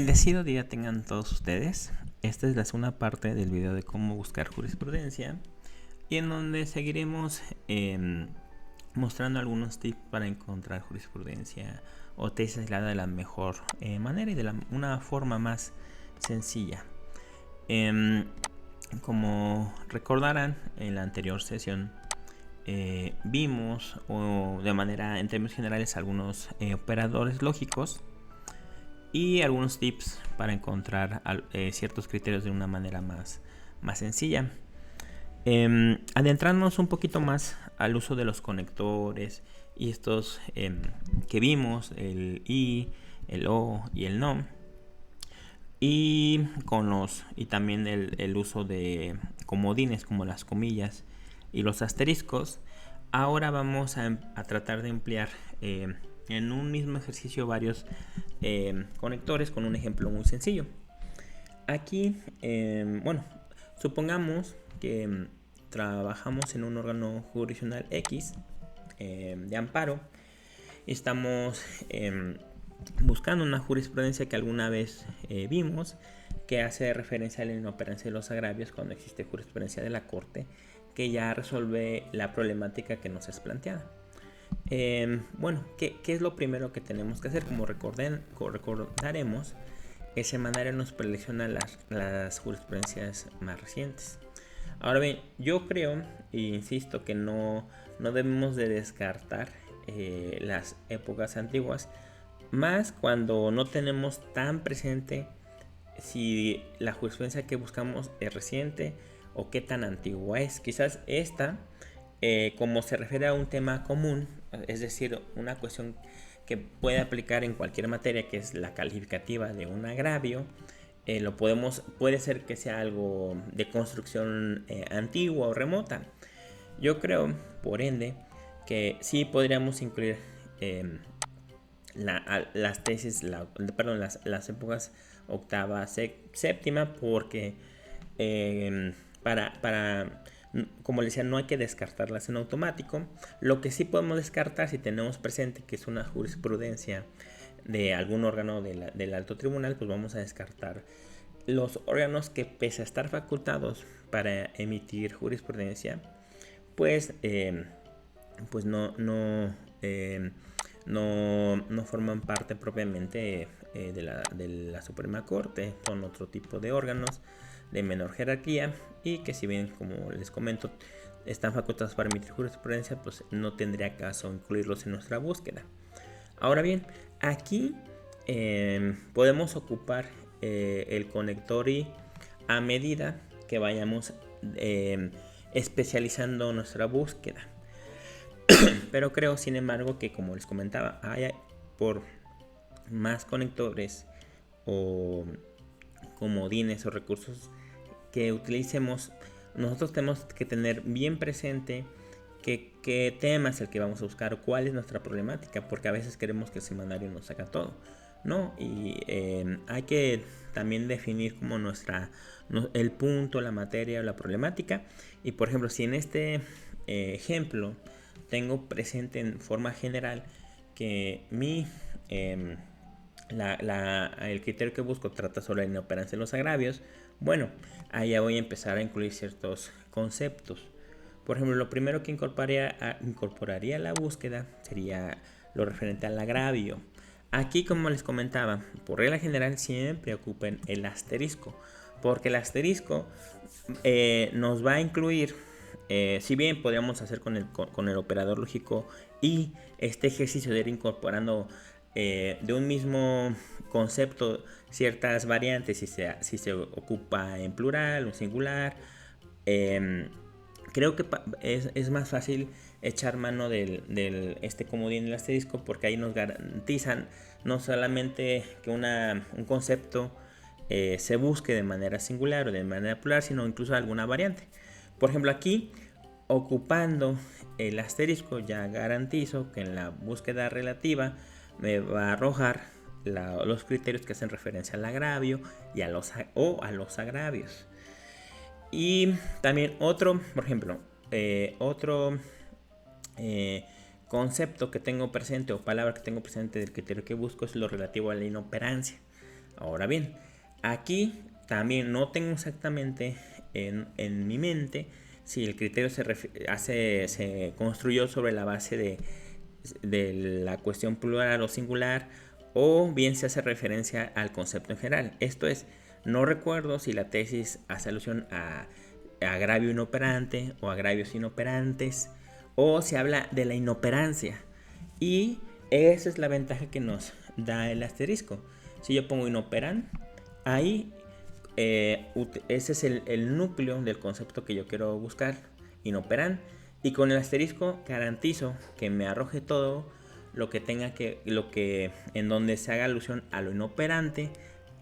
Bendecido día tengan todos ustedes. Esta es la segunda parte del video de cómo buscar jurisprudencia y en donde seguiremos mostrando algunos tips para encontrar jurisprudencia o tesis aislada de la mejor manera y de una forma más sencilla. Como recordarán, en la anterior sesión vimos de manera en términos generales algunos operadores lógicos y algunos tips para encontrar ciertos criterios de una manera más sencilla. Adentrándonos un poquito más al uso de los conectores y estos que vimos, el y, el o y el no, y también el uso de comodines como las comillas y los asteriscos. Ahora vamos a tratar de emplear en un mismo ejercicio varios conectores con un ejemplo muy sencillo. Aquí, supongamos que trabajamos en un órgano jurisdiccional X de amparo y estamos buscando una jurisprudencia que alguna vez vimos que hace referencia a la inoperancia de los agravios cuando existe jurisprudencia de la Corte que ya resuelve la problemática que nos es planteada. ¿Qué es lo primero que tenemos que hacer? Como recordaremos, el semanario nos preselecciona las jurisprudencias más recientes. Ahora bien, yo creo e insisto que no debemos de descartar las épocas antiguas, más cuando no tenemos tan presente si la jurisprudencia que buscamos es reciente o qué tan antigua es. Quizás esta, como se refiere a un tema común, es decir, una cuestión que puede aplicar en cualquier materia, que es la calificativa de un agravio, puede ser que sea algo de construcción antigua o remota. Yo creo, por ende, que sí podríamos incluir las tesis, las épocas octava, séptima, porque como les decía, no hay que descartarlas en automático. Lo que sí podemos descartar, si tenemos presente que es una jurisprudencia de algún órgano del alto tribunal, pues vamos a descartar los órganos que, pese a estar facultados para emitir jurisprudencia, pues no forman parte propiamente de la Suprema Corte. Son otro tipo de órganos de menor jerarquía y que, si bien, como les comento, están facultados para emitir jurisprudencia, pues no tendría caso incluirlos en nuestra búsqueda. Ahora bien, aquí podemos ocupar el conector y a medida que vayamos especializando nuestra búsqueda. Pero creo, sin embargo, que, como les comentaba, por más conectores o comodines o recursos que utilicemos, nosotros tenemos que tener bien presente qué tema es el que vamos a buscar, cuál es nuestra problemática, porque a veces queremos que el semanario nos haga todo, ¿no? Y hay que también definir como el punto, la materia o la problemática. Y, por ejemplo, si en este ejemplo tengo presente en forma general que el criterio que busco trata sobre la inoperancia de los agravios, bueno, ahí ya voy a empezar a incluir ciertos conceptos. Por ejemplo, lo primero que incorporaría a la búsqueda sería lo referente al agravio. Aquí, como les comentaba, por regla general siempre ocupen el asterisco, porque el asterisco nos va a incluir, si bien podríamos hacer con el operador lógico y este ejercicio de ir incorporando de un mismo concepto ciertas variantes, si se ocupa en plural o en singular, creo que es más fácil echar mano del comodín del asterisco, porque ahí nos garantizan no solamente que un concepto se busque de manera singular o de manera plural, sino incluso alguna variante. Por ejemplo, aquí, ocupando el asterisco, ya garantizo que en la búsqueda relativa me va a arrojar los criterios que hacen referencia al agravio y a los agravios. Y también otro concepto que tengo presente o palabra que tengo presente del criterio que busco es lo relativo a la inoperancia. Ahora bien, aquí también no tengo exactamente en mi mente si el criterio se construyó sobre la base de la cuestión plural o singular, o bien se hace referencia al concepto en general. Esto es, no recuerdo si la tesis hace alusión a agravio inoperante o agravios inoperantes, o se habla de la inoperancia. Y esa es la ventaja que nos da el asterisco. Si yo pongo inoperan, ahí ese es el núcleo del concepto que yo quiero buscar, inoperan, y con el asterisco garantizo que me arroje todo lo que en donde se haga alusión a lo inoperante,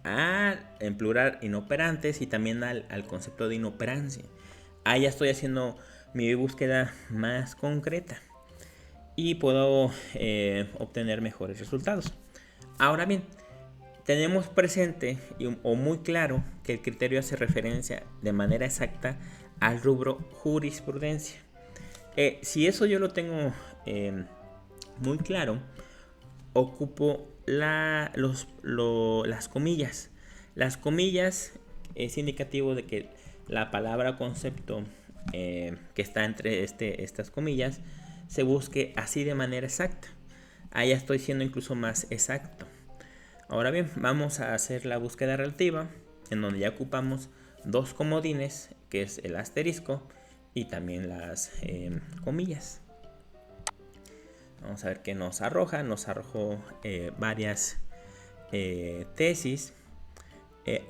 en plural inoperantes, y también al concepto de inoperancia. Ahí ya estoy haciendo mi búsqueda más concreta y puedo obtener mejores resultados. Ahora bien, tenemos presente o muy claro que el criterio hace referencia de manera exacta al rubro jurisprudencia. Si eso yo lo tengo muy claro, ocupo las comillas. Las comillas es indicativo de que la palabra o concepto que está entre estas comillas se busque así de manera exacta. Ahí ya estoy siendo incluso más exacto. Ahora bien, vamos a hacer la búsqueda relativa, en donde ya ocupamos dos comodines, que es el asterisco y también las comillas. Vamos a ver qué nos arroja. Nos arrojó varias tesis.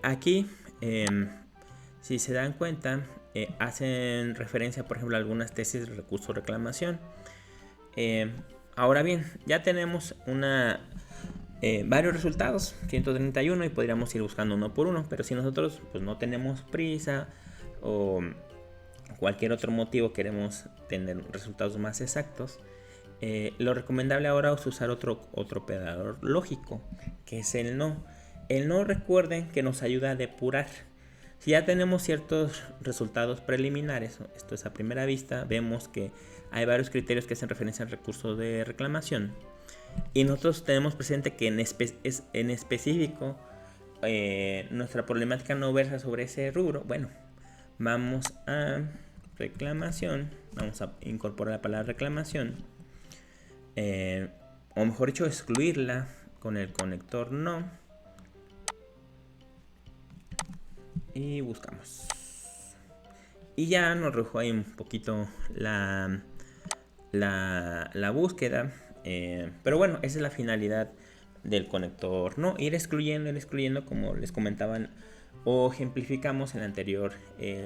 Aquí, si se dan cuenta, hacen referencia, por ejemplo, a algunas tesis de recurso o reclamación. Ahora bien, ya tenemos varios resultados, 131, y podríamos ir buscando uno por uno, pero si nosotros pues no tenemos prisa o cualquier otro motivo queremos tener resultados más exactos, lo recomendable ahora es usar otro operador lógico, que es el no. El no, recuerden que nos ayuda a depurar. Si ya tenemos ciertos resultados preliminares, esto es a primera vista, vemos que hay varios criterios que hacen referencia al recurso de reclamación, y nosotros tenemos presente que en específico nuestra problemática no versa sobre ese rubro. Bueno, vamos a reclamación, vamos a incorporar la palabra reclamación, o mejor dicho, excluirla con el conector no, y buscamos, y ya nos arrojó ahí un poquito la búsqueda. Pero bueno, esa es la finalidad del conector, ¿no? Ir excluyendo, como les comentaban o ejemplificamos en la anterior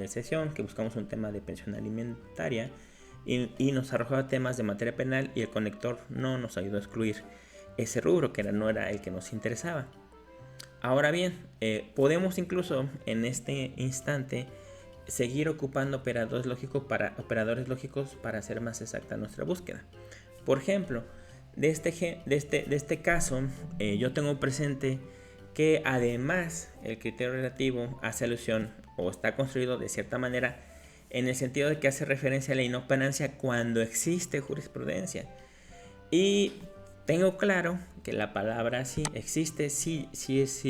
sesión, que buscamos un tema de pensión alimentaria y nos arrojaba temas de materia penal, y el conector no nos ayudó a excluir ese rubro que no era el que nos interesaba. Ahora bien, podemos incluso en este instante seguir ocupando operadores lógicos para hacer más exacta nuestra búsqueda. Por ejemplo, de este caso, yo tengo presente que además el criterio relativo hace alusión o está construido de cierta manera en el sentido de que hace referencia a la inoperancia cuando existe jurisprudencia. Y tengo claro que la palabra sí existe, sí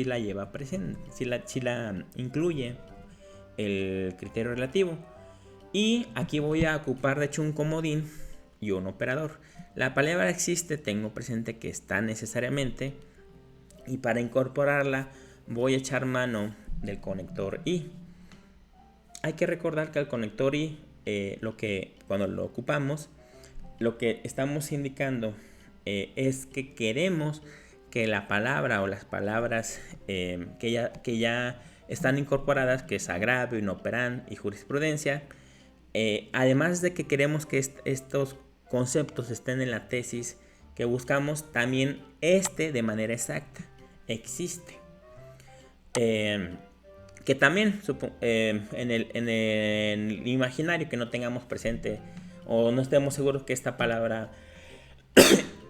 la lleva presente, sí la incluye el criterio relativo. Y aquí voy a ocupar de hecho un comodín y un operador. La palabra existe, tengo presente que está necesariamente, y para incorporarla voy a echar mano del conector y. Hay que recordar que el conector y cuando lo ocupamos, lo que estamos indicando es que queremos que la palabra o las palabras que ya están incorporadas, que es agravio, inoperán y jurisprudencia, además de que queremos que estos conceptos estén en la tesis que buscamos, también de manera exacta existe. Que también en el imaginario que no tengamos presente o no estemos seguros que esta palabra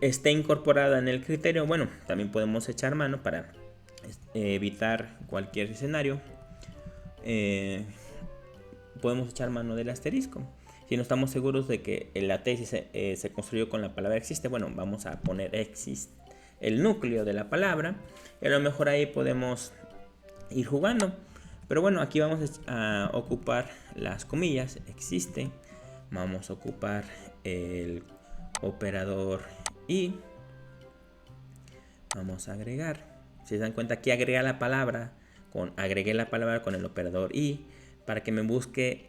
esté incorporada en el criterio, bueno, también podemos echar mano para evitar cualquier escenario. Podemos echar mano del asterisco. Si no estamos seguros de que la tesis se construyó con la palabra existe, bueno, vamos a poner existe, el núcleo de la palabra. Y a lo mejor ahí podemos ir jugando. Pero bueno, aquí vamos a ocupar las comillas, existe. Vamos a ocupar el operador y. Vamos a agregar. Si se dan cuenta, aquí agregué la palabra con el operador y para que me busque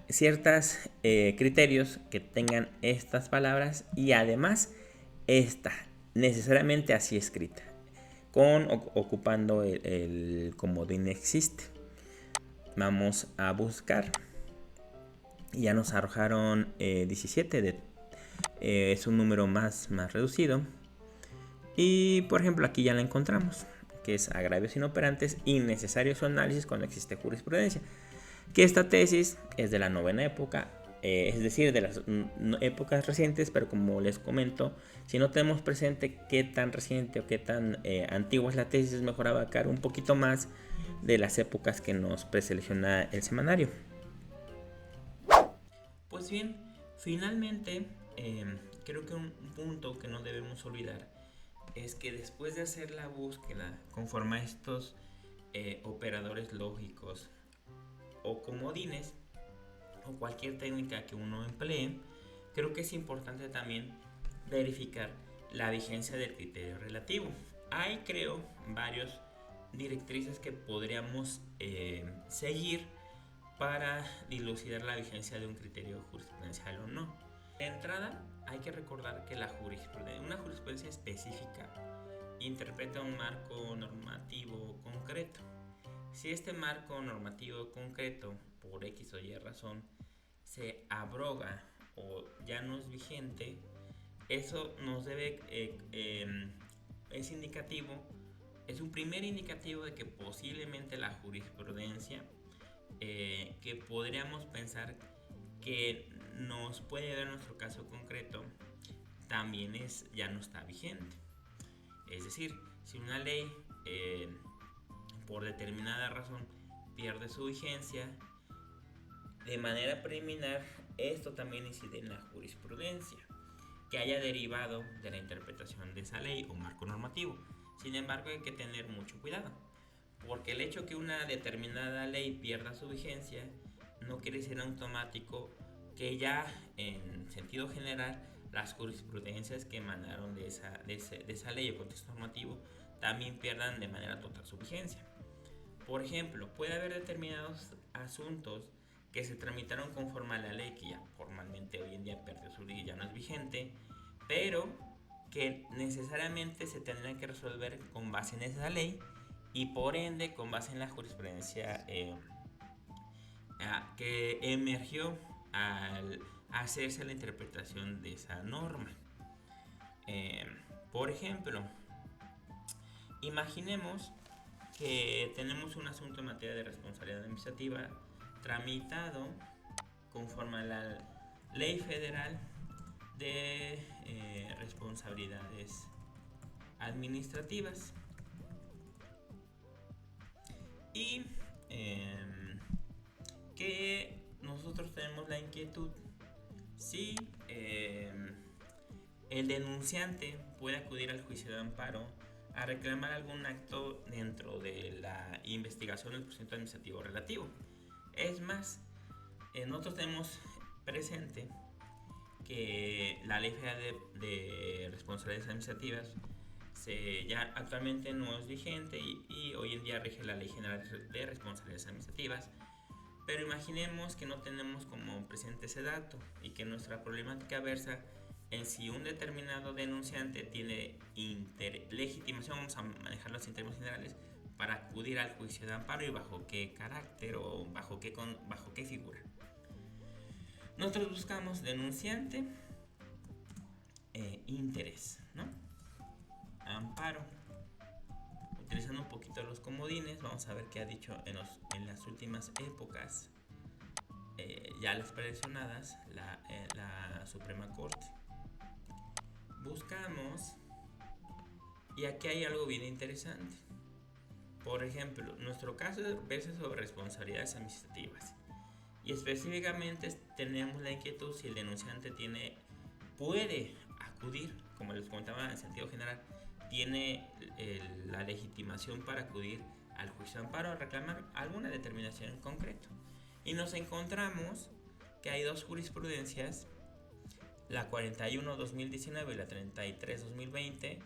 ciertos criterios que tengan estas palabras y además esta necesariamente así escrita, ocupando el comodín existe. Vamos a buscar y ya nos arrojaron 17 es un número más reducido. Y por ejemplo aquí ya la encontramos, que es agravios inoperantes innecesarios su análisis cuando existe jurisprudencia. Que esta tesis es de la novena época, es decir, de las épocas recientes, pero como les comento, si no tenemos presente qué tan reciente o qué tan antigua es la tesis, es mejor abarcar un poquito más de las épocas que nos preselecciona el semanario. Pues bien, finalmente creo que un punto que no debemos olvidar es que después de hacer la búsqueda conforme a estos operadores lógicos o comodines o cualquier técnica que uno emplee, creo que es importante también verificar la vigencia del criterio relativo. Hay, creo, varios directrices que podríamos seguir para dilucidar la vigencia de un criterio jurisprudencial o no. De entrada, hay que recordar que una jurisprudencia específica interpreta un marco normativo concreto. Si este marco normativo concreto, por X o Y razón, se abroga o ya no es vigente, eso nos debe, es indicativo, es un primer indicativo de que posiblemente la jurisprudencia que podríamos pensar que nos puede dar nuestro caso concreto también ya no está vigente. Es decir, si una ley por determinada razón pierde su vigencia, de manera preliminar esto también incide en la jurisprudencia que haya derivado de la interpretación de esa ley o marco normativo. Sin embargo, hay que tener mucho cuidado, porque el hecho que una determinada ley pierda su vigencia no quiere decir automático que ya en sentido general las jurisprudencias que emanaron de esa ley o contexto normativo también pierdan de manera total su vigencia. Por ejemplo, puede haber determinados asuntos que se tramitaron conforme a la ley que ya formalmente hoy en día perdió su ley y ya no es vigente, pero que necesariamente se tendrán que resolver con base en esa ley y por ende con base en la jurisprudencia que emergió al hacerse la interpretación de esa norma. Por ejemplo, imaginemos que tenemos un asunto en materia de responsabilidad administrativa tramitado conforme a la Ley Federal de Responsabilidades Administrativas y que nosotros tenemos la inquietud si el denunciante puede acudir al juicio de amparo a reclamar algún acto dentro de la investigación del procedimiento administrativo relativo. Es más, nosotros tenemos presente que la Ley Federal de Responsabilidades Administrativas ya actualmente no es vigente y hoy en día rige la Ley General de Responsabilidades Administrativas. Pero imaginemos que no tenemos como presente ese dato y que nuestra problemática versa en si un determinado denunciante tiene legitimación, vamos a manejarlo en términos generales, para acudir al juicio de amparo y bajo qué carácter o bajo qué figura. Nosotros buscamos denunciante, interés, ¿no? Amparo. Utilizando un poquito los comodines, vamos a ver qué ha dicho en las últimas épocas, ya las presionadas, la Suprema Corte. Buscamos, y aquí hay algo bien interesante. Por ejemplo, nuestro caso versa sobre responsabilidades administrativas. Y específicamente tenemos la inquietud si el denunciante puede acudir como les comentaba en sentido general, tiene la legitimación para acudir al juicio de amparo a reclamar alguna determinación en concreto. Y nos encontramos que hay dos jurisprudencias, la 41-2019 y la 33-2020,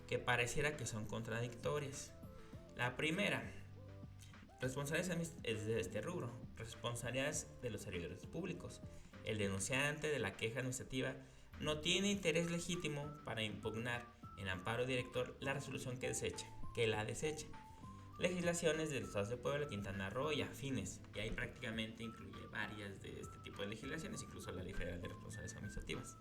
que pareciera que son contradictorias. La primera, responsabilidades de este rubro, responsabilidades de los servidores públicos. El denunciante de la queja administrativa no tiene interés legítimo para impugnar en amparo director la resolución que la desecha. Legislaciones del Estado de Puebla, Quintana Roo y afines, y ahí prácticamente incluye varias de este tipo de legislaciones, incluso la Ley Federal de Responsabilidades Administrativas.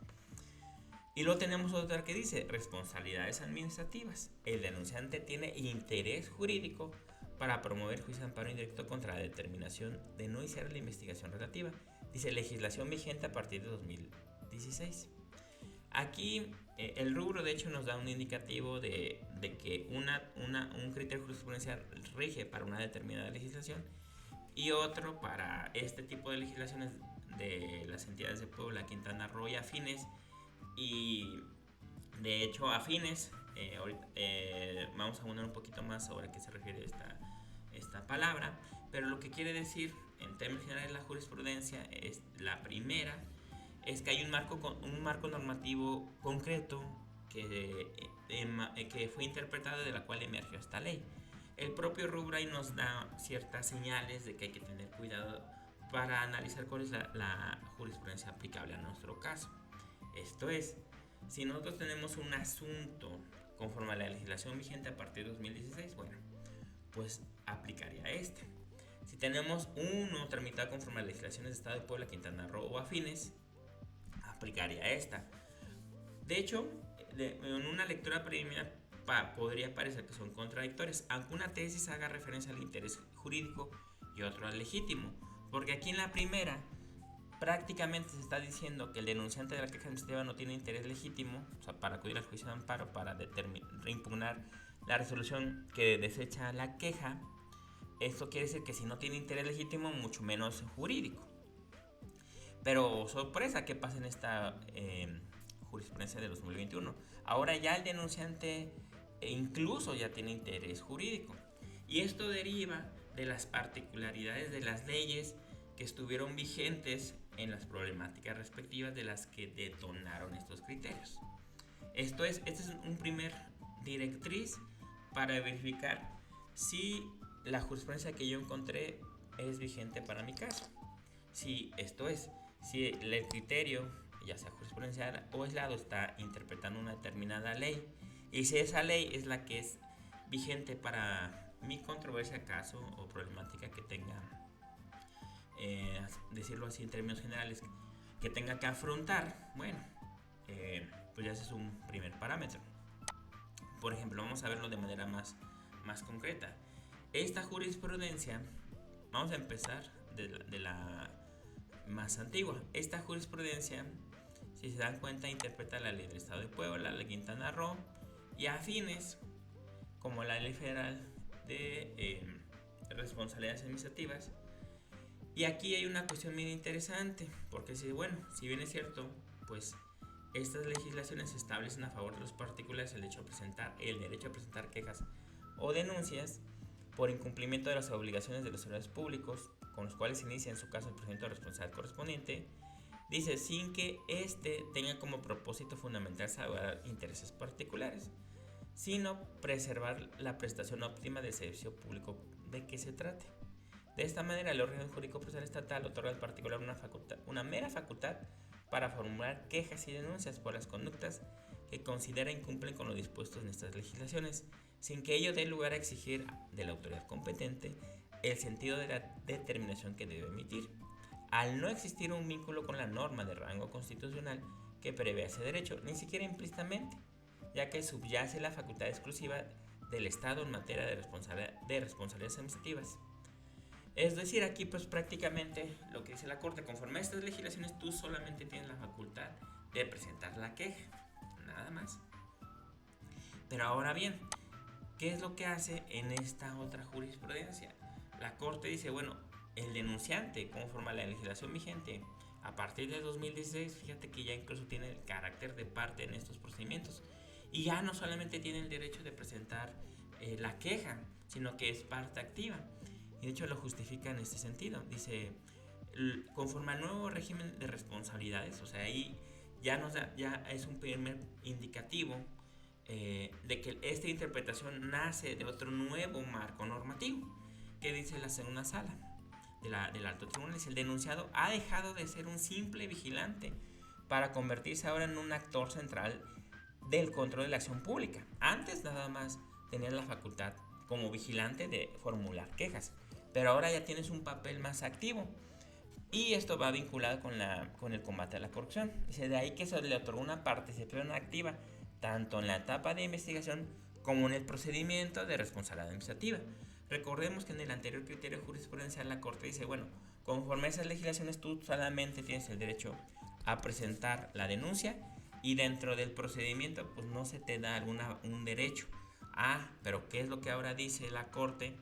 Y luego tenemos otra que dice responsabilidades administrativas. El denunciante tiene interés jurídico para promover juicio de amparo indirecto contra la determinación de no iniciar la investigación relativa. Dice legislación vigente a partir de 2016. Aquí el rubro de hecho nos da un indicativo de que un criterio jurisprudencial rige para una determinada legislación y otro para este tipo de legislaciones de las entidades de Puebla, Quintana Roo y afines. Y de hecho afines, ahorita, vamos a abundar un poquito más sobre a qué se refiere esta palabra, pero lo que quiere decir en términos generales la jurisprudencia es la primera, es que hay un marco normativo concreto que fue interpretado de la cual emergió esta ley. El propio rubro ahí nos da ciertas señales de que hay que tener cuidado para analizar cuál es la jurisprudencia aplicable a nuestro caso. Esto es, si nosotros tenemos un asunto conforme a la legislación vigente a partir de 2016, bueno, pues aplicaría este. Si tenemos uno tramitado conforme a las legislaciones de Estado de Puebla, Quintana Roo o afines, aplicaría esta. De hecho, en una lectura preliminar podría parecer que son contradictorias, aunque una tesis haga referencia al interés jurídico y otro al legítimo, porque aquí en la primera prácticamente se está diciendo que el denunciante de la queja administrativa no tiene interés legítimo, o sea, para acudir al juicio de amparo para reimpugnar la resolución que desecha la queja. Esto quiere decir que si no tiene interés legítimo, mucho menos jurídico. Pero sorpresa, ¿qué pasa en esta jurisprudencia de 2021? Ahora ya el denunciante incluso ya tiene interés jurídico. Y esto deriva de las particularidades de las leyes que estuvieron vigentes en las problemáticas respectivas de las que detonaron estos criterios. Este es un primer directriz para verificar si la jurisprudencia que yo encontré es vigente para mi caso. Si el criterio, ya sea jurisprudencial o aislado, está interpretando una determinada ley, y si esa ley es la que es vigente para mi controversia, caso o problemática que tenga, decirlo así en términos generales, que tenga que afrontar, bueno, pues ya ese es un primer parámetro. Por ejemplo, vamos a verlo de manera más concreta. Esta jurisprudencia, vamos a empezar de la más antigua. Esta jurisprudencia, si se dan cuenta, interpreta la ley del Estado de Puebla, la ley de Quintana Roo y afines como la ley federal de responsabilidades administrativas. Y aquí hay una cuestión bien interesante, porque si bien es cierto, pues estas legislaciones establecen a favor de los particulares el derecho a presentar quejas o denuncias por incumplimiento de las obligaciones de los servidores públicos, con los cuales se inicia en su caso el procedimiento de responsabilidad correspondiente, dice sin que éste tenga como propósito fundamental salvaguardar intereses particulares, sino preservar la prestación óptima del servicio público de que se trate. De esta manera, el órgano jurídico procesal estatal otorga al particular una mera facultad para formular quejas y denuncias por las conductas que considera incumplen con lo dispuesto en estas legislaciones, sin que ello dé lugar a exigir de la autoridad competente el sentido de la determinación que debe emitir. Al no existir un vínculo con la norma de rango constitucional que prevé ese derecho, ni siquiera implícitamente, ya que subyace la facultad exclusiva del Estado en materia de responsabilidades administrativas. Es decir, aquí pues prácticamente lo que dice la Corte, conforme a estas legislaciones tú solamente tienes la facultad de presentar la queja, nada más. Pero ahora bien, ¿qué es lo que hace en esta otra jurisprudencia? La Corte dice, el denunciante, conforme a la legislación vigente, A partir de 2016, fíjate que ya incluso tiene el carácter de parte en estos procedimientos. Y ya no solamente tiene el derecho de presentar la queja, sino que es parte activa. Y de hecho lo justifica en este sentido. Dice, conforme al nuevo régimen de responsabilidades, o sea, ahí ya es un primer indicativo de que esta interpretación nace de otro nuevo marco normativo, que dice la segunda sala del alto tribunal. Dice, el denunciado ha dejado de ser un simple vigilante para convertirse ahora en un actor central del control de la acción pública. Antes nada más tenías la facultad como vigilante de formular quejas, pero ahora ya tienes un papel más activo. Y esto va vinculado con el combate a la corrupción. Dice, de ahí que se le otorga una participación activa tanto en la etapa de investigación como en el procedimiento de responsabilidad administrativa. Recordemos que en el anterior criterio jurisprudencial la Corte dice, bueno, conforme a esas legislaciones tú solamente tienes el derecho a presentar la denuncia y dentro del procedimiento pues no se te da un derecho. Pero ¿qué es lo que ahora dice la Corte?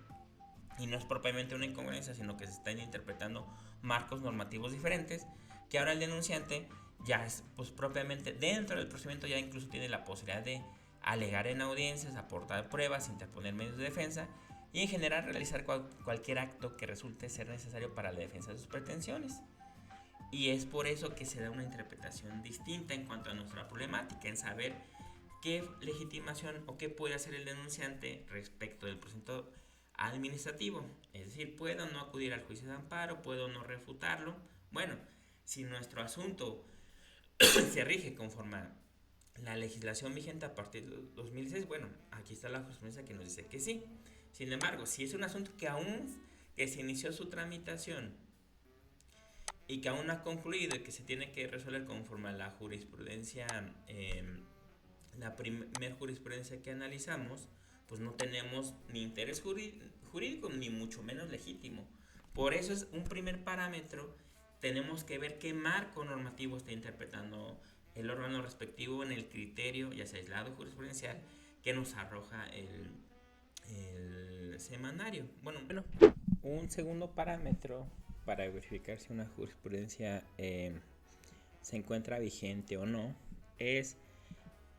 Y no es propiamente una incongruencia, sino que se están interpretando marcos normativos diferentes, que ahora el denunciante ya es, pues propiamente dentro del procedimiento ya incluso tiene la posibilidad de alegar en audiencias, aportar pruebas, interponer medios de defensa y en general realizar cualquier acto que resulte ser necesario para la defensa de sus pretensiones. Y es por eso que se da una interpretación distinta en cuanto a nuestra problemática, en saber qué legitimación o qué puede hacer el denunciante respecto del procedimiento administrativo. Es decir, puedo no acudir al juicio de amparo, puedo no refutarlo. Bueno, si nuestro asunto se rige conforme a la legislación vigente a partir de 2016, bueno, aquí está la jurisprudencia que nos dice que sí. Sin embargo, si es un asunto que se inició su tramitación y que aún no ha concluido y que se tiene que resolver conforme a la jurisprudencia, la primera jurisprudencia que analizamos, pues no tenemos ni interés jurídico ni mucho menos legítimo. Por eso es un primer parámetro. Tenemos que ver qué marco normativo está interpretando el órgano respectivo en el criterio, ya sea aislado jurisprudencial, que nos arroja el semanario. Bueno, un segundo parámetro para verificar si una jurisprudencia se encuentra vigente o no es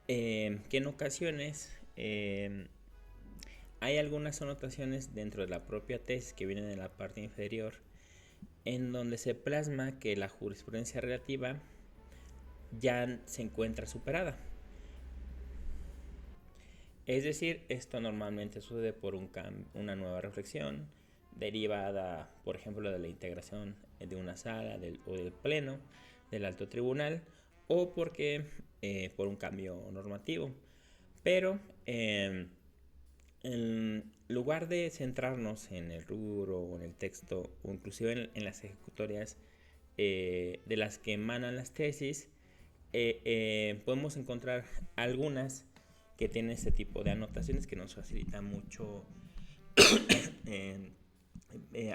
que en ocasiones hay algunas anotaciones dentro de la propia tesis que vienen en la parte inferior en donde se plasma que la jurisprudencia relativa ya se encuentra superada. Es decir, esto normalmente sucede por una nueva reflexión derivada, por ejemplo, de la integración de una sala o del pleno del alto tribunal o porque por un cambio normativo. Pero en lugar de centrarnos en el rubro o en el texto o inclusive en las ejecutorias de las que emanan las tesis, podemos encontrar algunas que tienen este tipo de anotaciones que nos facilitan mucho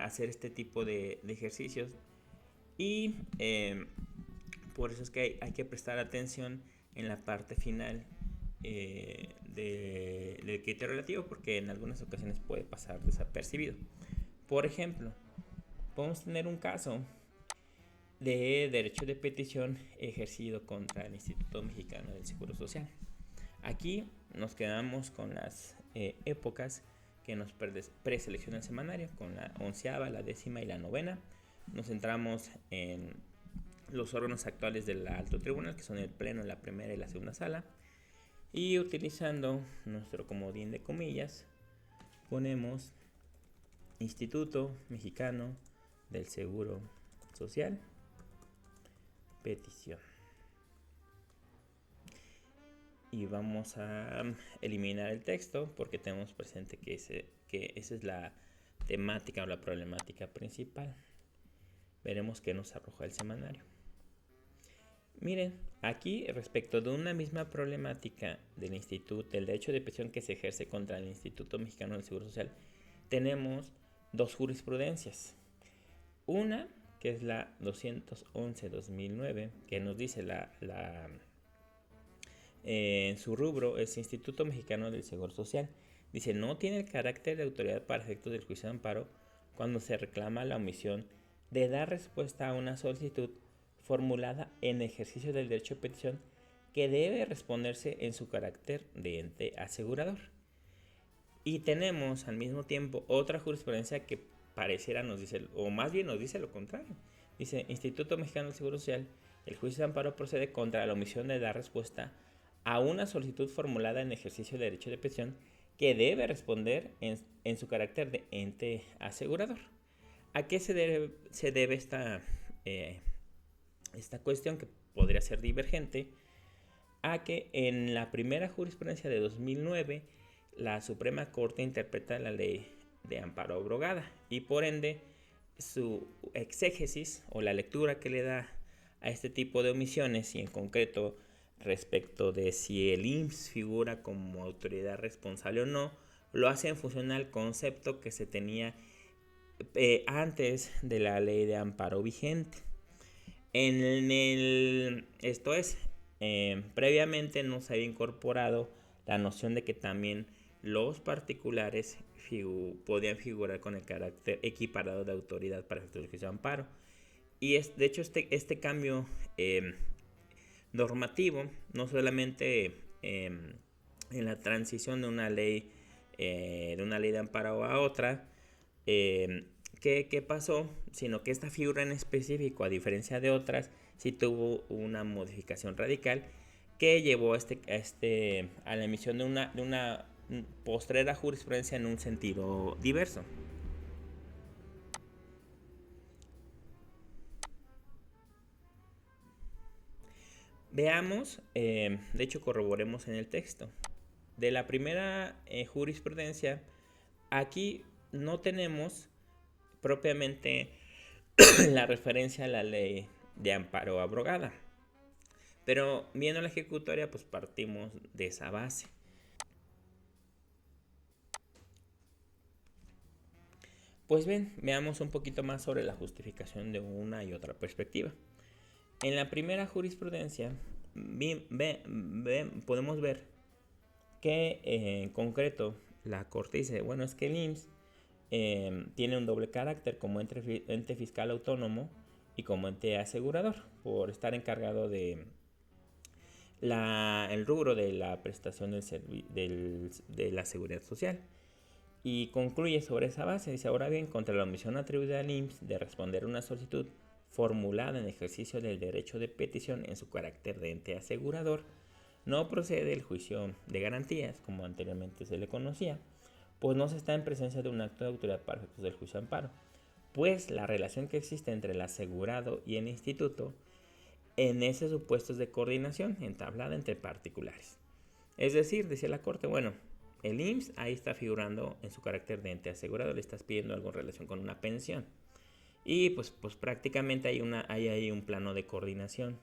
hacer este tipo de ejercicios y por eso es que hay que prestar atención en la parte final del criterio relativo, porque en algunas ocasiones puede pasar desapercibido. Por ejemplo, podemos tener un caso de derecho de petición ejercido contra el Instituto Mexicano del Seguro Social. Aquí nos quedamos con las épocas que nos preselecciona el semanario, con la 11ª, la 10ª y la 9ª. Nos centramos en los órganos actuales del alto tribunal, que son el pleno, la primera y la segunda sala. Y utilizando nuestro comodín de comillas, ponemos Instituto Mexicano del Seguro Social, petición. Y vamos a eliminar el texto porque tenemos presente que esa es la temática o la problemática principal. Veremos qué nos arroja el semanario. Miren, aquí respecto de una misma problemática del derecho de petición que se ejerce contra el Instituto Mexicano del Seguro Social, tenemos dos jurisprudencias. Una, que es la 211-2009, que nos dice en su rubro es Instituto Mexicano del Seguro Social. Dice, no tiene el carácter de autoridad para efectos del juicio de amparo cuando se reclama la omisión de dar respuesta a una solicitud formulada en ejercicio del derecho de petición que debe responderse en su carácter de ente asegurador. Y tenemos al mismo tiempo otra jurisprudencia que pareciera nos dice, o más bien nos dice lo contrario. Dice, Instituto Mexicano del Seguro Social, el juicio de amparo procede contra la omisión de dar respuesta a una solicitud formulada en ejercicio de derecho de petición que debe responder en su carácter de ente asegurador. ¿A qué se debe esta cuestión que podría ser divergente? A que en la primera jurisprudencia de 2009 la Suprema Corte interpreta la ley de amparo abrogada y por ende su exégesis o la lectura que le da a este tipo de omisiones y en concreto respecto de si el IMSS figura como autoridad responsable o no, lo hace en función al concepto que se tenía antes de la ley de amparo vigente. Esto es, previamente no se había incorporado la noción de que también los particulares podían figurar con el carácter equiparado de autoridad para efectos de juicio de amparo. Y de hecho este cambio normativo, no solamente en la transición de una ley de amparo a otra, ¿qué pasó? Sino que esta figura en específico, a diferencia de otras, sí tuvo una modificación radical que llevó a la emisión de una postrera jurisprudencia en un sentido diverso. Veamos, de hecho corroboremos en el texto. De la primera jurisprudencia, aquí no tenemos propiamente la referencia a la ley de amparo abrogada. Pero viendo la ejecutoria, pues partimos de esa base. Pues bien, veamos un poquito más sobre la justificación de una y otra perspectiva. En la primera jurisprudencia podemos ver que en concreto la Corte dice, bueno, es que el IMSS tiene un doble carácter como ente fiscal autónomo y como ente asegurador por estar encargado de el rubro de la prestación de la seguridad social. Y concluye sobre esa base, dice, ahora bien, contra la omisión atribuida al IMSS de responder una solicitud formulada en ejercicio del derecho de petición en su carácter de ente asegurador, no procede el juicio de garantías, como anteriormente se le conocía, pues no se está en presencia de un acto de autoridad para efectos del juicio de amparo, pues la relación que existe entre el asegurado y el instituto en ese supuesto es de coordinación entablada entre particulares. Es decir, decía la Corte, bueno, el IMSS ahí está figurando en su carácter de ente asegurador, le estás pidiendo algo en relación con una pensión. Y pues prácticamente hay un plano de coordinación.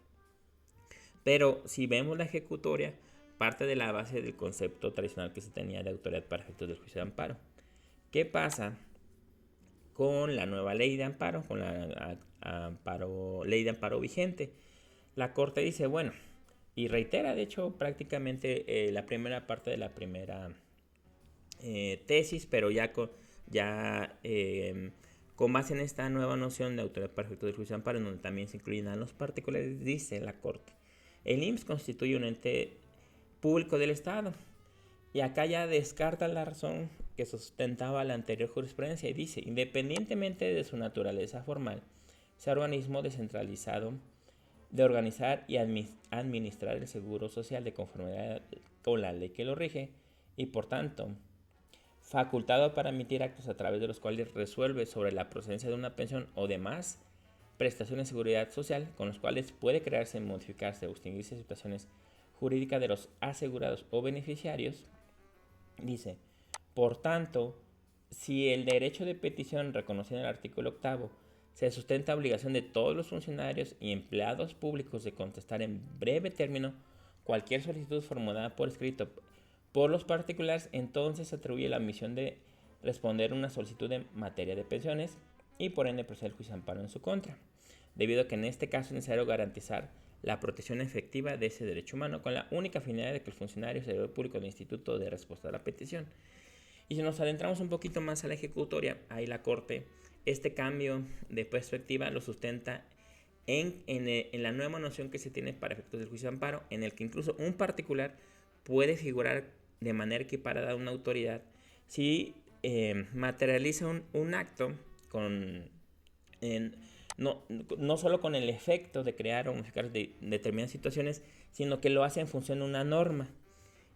Pero si vemos la ejecutoria, parte de la base del concepto tradicional que se tenía de autoridad para efectos del juicio de amparo. ¿Qué pasa con la nueva ley de amparo, con la ley de amparo vigente? La Corte dice, bueno, y reitera de hecho prácticamente la primera parte de la primera tesis, pero con base en esta nueva noción de autoridad para efectos del juicio de amparo, en donde también se incluyen a los particulares, dice la Corte, el IMSS constituye un ente público del Estado. Y acá ya descarta la razón que sustentaba la anterior jurisprudencia y dice, independientemente de su naturaleza formal, sea organismo descentralizado de organizar y administrar el seguro social de conformidad con la ley que lo rige y por tanto facultado para emitir actos a través de los cuales resuelve sobre la procedencia de una pensión o demás prestaciones de seguridad social con los cuales puede crearse, modificarse o extinguirse situaciones jurídicas de los asegurados o beneficiarios. Dice, por tanto, si el derecho de petición reconocido en el artículo 8 se sustenta obligación de todos los funcionarios y empleados públicos de contestar en breve término cualquier solicitud formulada por escrito por los particulares, entonces se atribuye la misión de responder una solicitud en materia de pensiones y por ende procede el juicio de amparo en su contra, debido a que en este caso es necesario garantizar la protección efectiva de ese derecho humano con la única finalidad de que el funcionario servidor público del instituto dé respuesta a la petición. Y si nos adentramos un poquito más a la ejecutoria, ahí la Corte este cambio de perspectiva lo sustenta en la nueva noción que se tiene para efectos del juicio de amparo, en el que incluso un particular puede figurar de manera equiparada a una autoridad si materializa un acto con, no solo con el efecto de crear o modificar determinadas situaciones, sino que lo hace en función de una norma.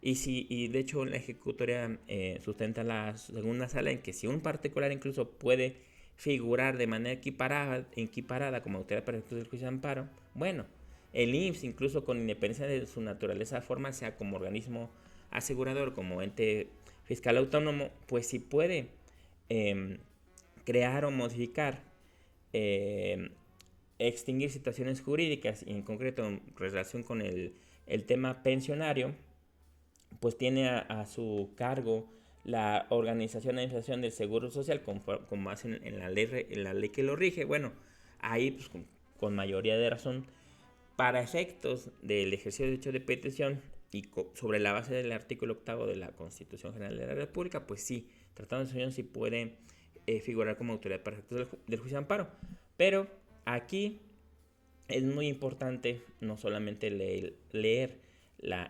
Y de hecho la ejecutoria sustenta la segunda sala en que si un particular incluso puede figurar de manera equiparada como autoridad para efectos del juicio de amparo, bueno, el IMSS, incluso con independencia de su naturaleza formal, sea como organismo asegurador, como ente fiscal autónomo, pues si puede crear o modificar, eh, extinguir situaciones jurídicas, y en concreto en relación con el tema pensionario, pues tiene a su cargo la organización y administración del Seguro Social, como hacen en la ley que lo rige. Bueno, ahí pues, con mayoría de razón, para efectos del ejercicio de derecho de petición y sobre la base del artículo 8 de la Constitución General de la República, pues sí, tratando de sucesión sí puede figurar como autoridad para efectos del juicio de amparo. Pero aquí es muy importante no solamente leer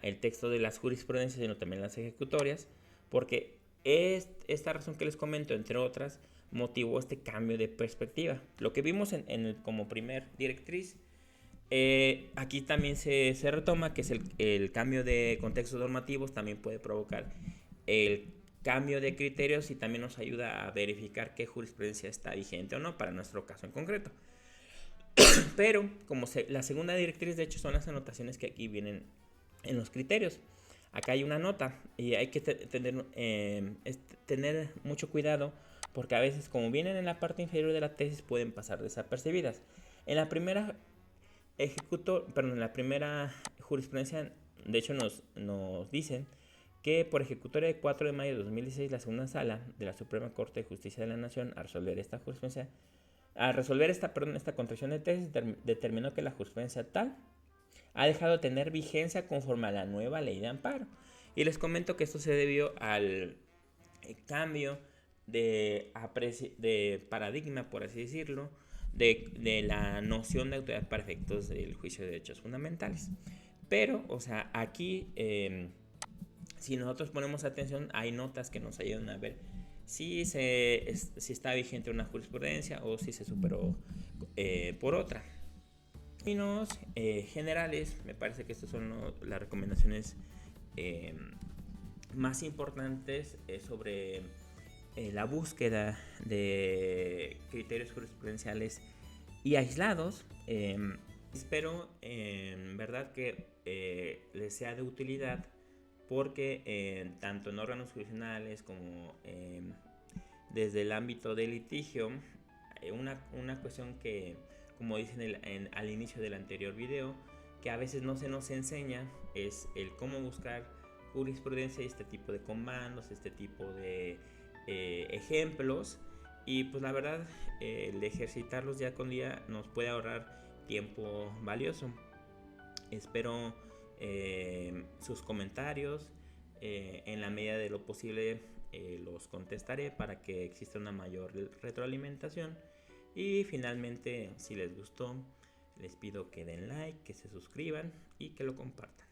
el texto de las jurisprudencias, sino también las ejecutorias, porque esta razón que les comento, entre otras, motivó este cambio de perspectiva. Lo que vimos como primer directriz, aquí también se retoma que es el cambio de contextos normativos, también puede provocar el cambio de criterios y también nos ayuda a verificar qué jurisprudencia está vigente o no para nuestro caso en concreto. Pero como la segunda directriz, de hecho, son las anotaciones que aquí vienen en los criterios. Acá hay una nota y hay que tener mucho cuidado porque a veces, como vienen en la parte inferior de la tesis, pueden pasar desapercibidas. En la primera en la primera jurisprudencia, de hecho, nos dicen que por ejecutoria de 4 de mayo de 2016, la segunda sala de la Suprema Corte de Justicia de la Nación, a resolver esta jurisprudencia, esta contracción de tesis, determinó que la jurisprudencia tal ha dejado de tener vigencia conforme a la nueva ley de amparo. Y les comento que esto se debió al cambio de paradigma, por así decirlo, de la noción de autoridad para efectos del juicio de derechos fundamentales. Pero, o sea, aquí, si nosotros ponemos atención, hay notas que nos ayudan a ver si está vigente una jurisprudencia o si se superó por otra. En términos generales, me parece que estas son las recomendaciones más importantes sobre la búsqueda de criterios jurisprudenciales y aislados. Espero en verdad que les sea de utilidad porque tanto en órganos jurisdiccionales como desde el ámbito del litigio, una cuestión que, como dicen al inicio del anterior video, que a veces no se nos enseña es el cómo buscar jurisprudencia y este tipo de comandos, este tipo de ejemplos, y pues la verdad el ejercitarlos día con día nos puede ahorrar tiempo valioso. Espero sus comentarios, en la medida de lo posible los contestaré para que exista una mayor retroalimentación. Y finalmente, si les gustó, les pido que den like, que se suscriban y que lo compartan.